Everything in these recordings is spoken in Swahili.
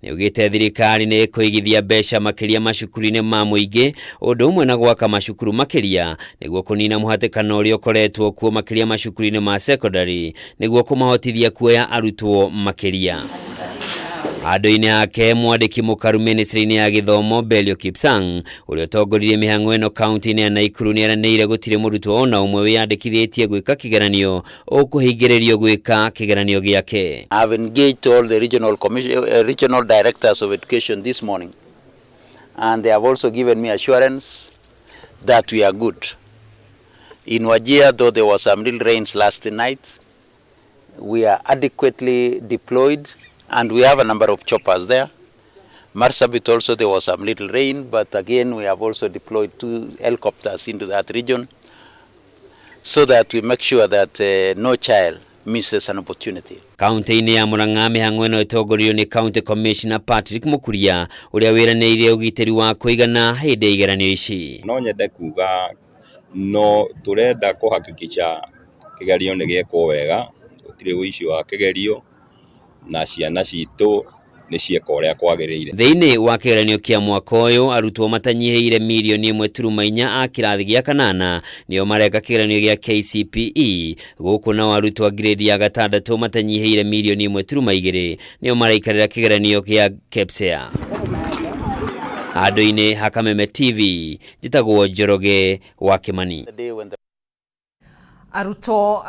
Niugite thirikari ni kuigithia mbeca makiria macukuru-ini ma muingi undu umwe na gwaka macukuru makiria niguo kunina muhatikano uria ukoretwo kuo makiria macukuru-ini ma secondary niguo kumahotithia kuoya arutwo makiria. Ando-ini ake mwandiki mukaru ministry-ini ya githomo Belio Kipsang uria utongoririe mihango eno county-ini ya Naikuru ni aranĩire gutire murutwo ona umwe wiyandikithĩtie gwika kigeranio ukuhingĩrĩrio gwika kigeranio giake. I've engaged all the regional directors of education this morning, and they have also given me assurance that we are good. In Wajir, though there was some little rains last night, we are adequately deployed. And we have a number of choppers there. Marsabit also there was some little rain, but again we have also deployed 2 helicopters into that region so that we make sure that no child misses an opportunity. County-ini ya Murang'a mihango eno itongorio ni County Commissioner Patrick Mukuria uria wiranĩire ugitĩri wa kuigana hĩndĩ igeranio ici. No nyende kuga no turenda kuhakikisha kigerio ni giekwo wega, gutire uici wa kigerio na ciana citũ nĩ cieka ũrĩa kwagĩrĩire. Thĩinĩ wa kĩgeranio kĩa mwaka ũyũ arutwo matanyihĩire milioni 1.4 a kĩrathi gĩa kanana nĩo mareka kĩgeranio gĩa KCPE, gũkũ nao arutwo a grade ya gatandatũ matanyihĩire milioni 1.2 nĩo maraikarĩra kĩgeranio gĩa KPSEA. Ando-ini ha Kameme TV njĩtagwo Njoroge wa Kimani. Aruto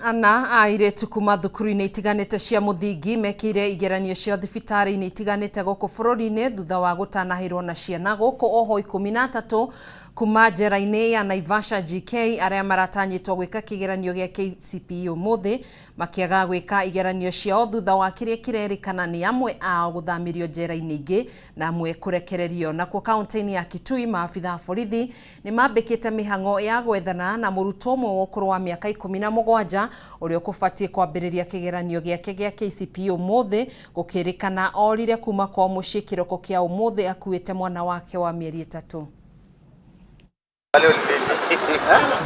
ana airĩtu kuma thukuru-inĩ itiganĩte cia mũthingi mekire igeranio cia thibitarĩ-inĩ itiganĩte gũkũ bũrũri-inĩ thutha wa gũtanahĩrwo na ciana gũkũ oho 13 kuma njera-inĩ ya Naivasha GK arĩa maratanyĩtwo gwĩka kĩgeranio gĩa KCPE ũmũthĩ makĩaga gwĩka igeranio ciao thutha wa kĩrĩa kĩrerĩkana nĩ amwe ao gũthamirio njera-inĩ ingĩ na amwe kũrekererio. Nakuo kaunti-inĩ ya Kitui maabitha a borithi nĩ mambĩkĩte mĩhang'o ya gwethana na mũrutwo ũmwe wa ũkũrũ wa mĩaka 17 ũrĩa ũkũbatiĩ kwambĩrĩria kĩgeranio gĩake gĩa KCPE ũmũthĩ gũkĩrĩkana orire kuma kwa mũciĩ kĩroko kĩa ũmũthĩ akuĩte mwana wake wa mĩeri 3.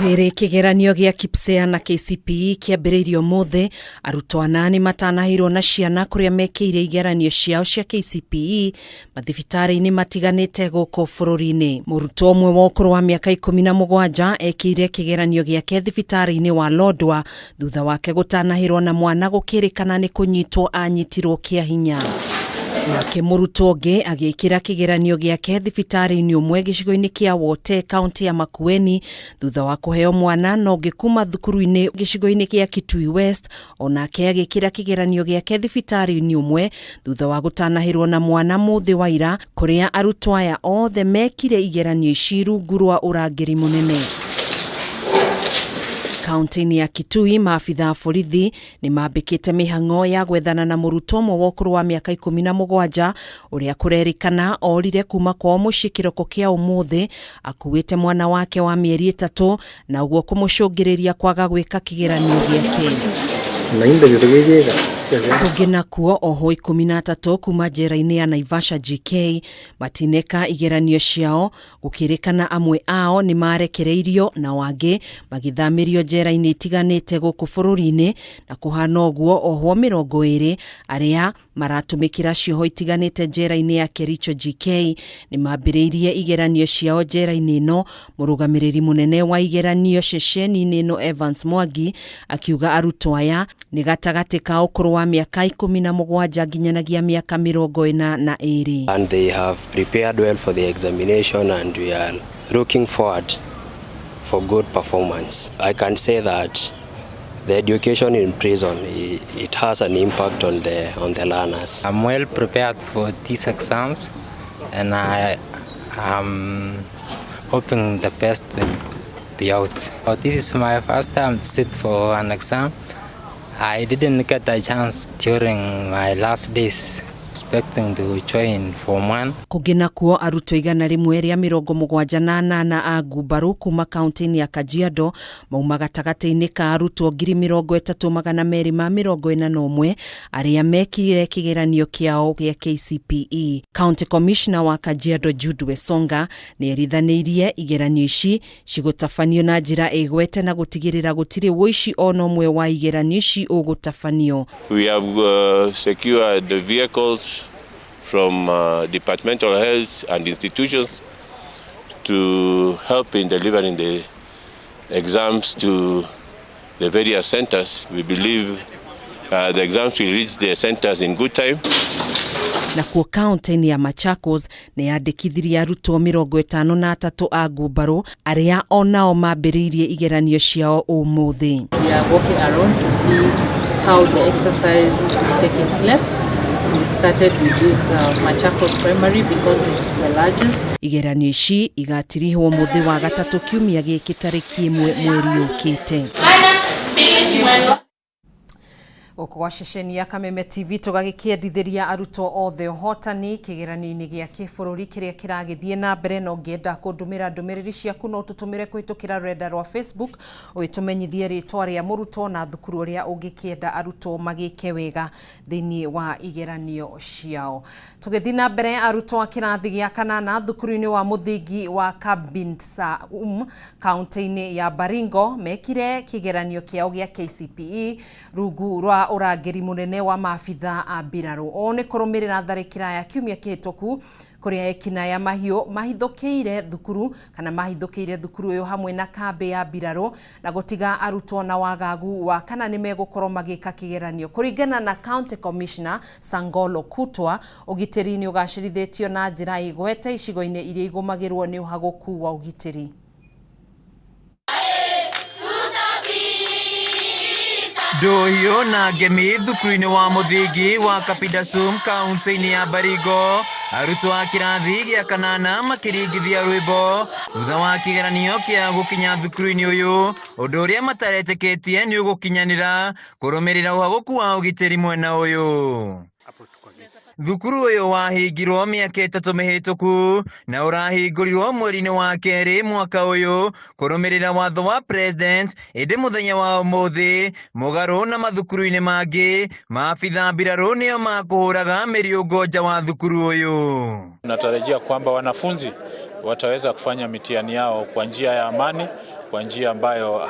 Rĩrĩ kĩgeranio gĩa KPSEA na KCPE kĩambĩrĩirio mũthĩ, arutwo 8 matanahĩrwo na ciana kũrĩa mekĩire igeranio ciao cia KCPE mathibitarĩ-inĩ matiganĩte gũkũ bũrũri-inĩ. Mũrutwo ũmwe wa ũkũrũ wa mĩaka 17 ekĩire kĩgeranio gĩake thibitarĩ-inĩ wa Lodwar thutha wake gũtanahĩrwo na mwana gũkĩrĩkana nĩ kũnyitwo anyitirwo kĩa hinya. Nake mũrutwo ũngĩ agĩkĩra kĩgeranio gĩake thibitarĩ-inĩ ũmwe gĩcigo-inĩ kĩa Wote kaunti ya Makueni thutha wa kũheo mwana na ũngĩ kuma thukuru-inĩ gĩcigo-inĩ kĩa Kitui West onake agĩkĩra kĩgeranio gĩake thibitarĩ-inĩ ũmwe thutha wa gũtanahĩrwo na mwana mũthĩ wa ira, kũrĩa arutwo aya othe mekire igeranio ici rungu rwa ũrangĩri mũnene. Kaunti-inĩ ya Kitui maabitha a borithi nĩ mambĩkĩte mĩhang'o ya gwethana na mũrutwo ũmwe wa ũkũrũ wa mĩaka 17 ũrĩa kũrerĩkana orire kuma kwa mũciĩ kĩroko kĩa ũmũthĩ akuĩte mwana wake wa mĩeri 3 na ũguo kũmũcũngĩrĩria kwaga gwĩka kĩgeranio gĩake. Kũngĩ nakuo oho 13 kuma njera-inĩ ya Naivasha GK matineka igeranio ciao gũkĩrĩkana amwe ao nĩ marekereirio na wangĩ magĩthamirio njera-inĩ itiganĩte gũkũ bũrũri-inĩ na kũhana ũguo oho 20 arĩa maratũmĩkĩra cioho itiganĩte njera-inĩ ya Kericho GK nĩ mambĩrĩirie igeranio ciao njera-inĩ ĩno. Mũrũgamĩrĩri mũnene wa igeranio ceceni-inĩ ĩno Evans Mwangi akiuga arutwo aya nĩ gatagatĩ ka ũkũrũ wa mĩaka 17 nginyanagia mĩaka 42. And they have prepared well for the examination and we are looking forward for good performance. I can say that the education in prison, it has an impact on the learners. I'm well prepared for these exams and I am hoping the best will be out. This is my first time to sit for an exam. I didn't get a chance during my last days. Expecting to join Form 1. Kũngĩ nakuo arutwo 178 a ngumbaru kuma kaunti-inĩ ya Kajiado mauma gatagatĩ-inĩ ka arutwo 30,241 arĩa mekire kĩgeranio kĩao gĩa KCPE. County Commissioner wa Kajiado Jude Wesonga nĩ erithanĩirie igeranio ici cigũtabanio na njĩra ĩgwete na gũtigĩrĩra gũtirĩ ũici ona ũmwe wa igeranio ici ũgũtabanio. We have secured the vehicles from departmental heads and institutions to help in delivering the exams to the various centers. We believe the exams will reach the centers in good time. Na kuo kaunti ya Machakos ni yandikithirie arutwo 53 a ngumbarũ aria onao mambĩrĩirie igeranio ciao ũmũthĩ. We are walking around to see how the exercise is taking place. We started with this Machakos primary because it's the largest. Igeranio ici igatirihwo mũthĩ wa gatatũ kiumia gĩkĩ tarĩki 1 mweri ũkĩte. Kwa ceceni ya Kameme TV tugagĩkĩendithĩria arutwo othe ũhotani kĩgeranio-inĩ gĩa kĩbũrũri kĩrĩa kĩragĩthiĩ na mbere. No ngĩenda kũndũmĩra ndũmĩrĩri ciaku no tũtũmĩre kũhĩtũkĩra rũrenda rwa Facebook ũgĩtũmenyithie rĩtwa rĩa mũrutwo na thukuru ũrĩa ũngĩkĩenda arutwo magĩke wega thĩinĩ wa igeranio ciao. Tũgĩthiĩ na mbere, arutwo a kĩrathi gĩa 8 thukuru-inĩ wa mũthingi wa Kabinsa kaunti-inĩ ya Baringo mekire kĩgeranio kĩao gĩa KCPE rungu rwa ũrangĩri mũnene wa maabitha a mbirarũ. O nĩ kũrũmĩrĩra tharĩkĩra ya kiumia kĩhĩtũku kũrĩa ekina ya mahiũ mahithũkĩire thukuru ũyũ hamwe na kambĩ ya mbirarũ na gũtiga arutwo na wagagu wa kana nĩ megũkorwo magĩka kĩgeranio. Kũringana na County Commissioner Sangolo Kutwa, ũgitĩri nĩ ũgacĩrithĩtio na njĩra igwete icigo-inĩ iria igũmagĩrwo nĩ ũhagũku wa ũgitĩri. Ndohiyo na ngemi thukuru-inĩ wa mũthingi wa Kapidasum kaunti-inĩ ya Baringo, arutwo a kĩrathi gĩa 8 makĩringithia rwĩmbo thutha wa kĩgeranio kĩa gũkinya thukuru-inĩ ũyũ, ũndũ ũrĩa mataretĩkĩtie nĩ ũgũkinyanĩra kũrũmĩrĩra ũhagũku wa ũgitĩri mwena ũyũ. Thukuru ũyũ wahingirwo mĩaka 3 mĩhĩtũku na ũrahingũrirwo mweri-inĩ wa kerĩ mwaka ũyũ kũrũmĩrĩra watho wa president. Ĩndĩ mũthenya wa ũmũthĩ mũgarũ na mathukuru-inĩ mangĩ maabitha mbirarũ nĩo makũhũraga mĩriũngo nja wa thukuru ũyũ. Tunatarajia kwamba wanafunzi wataweza kufanya mitihani yao kwa njia ya amani, kwa njia ambayo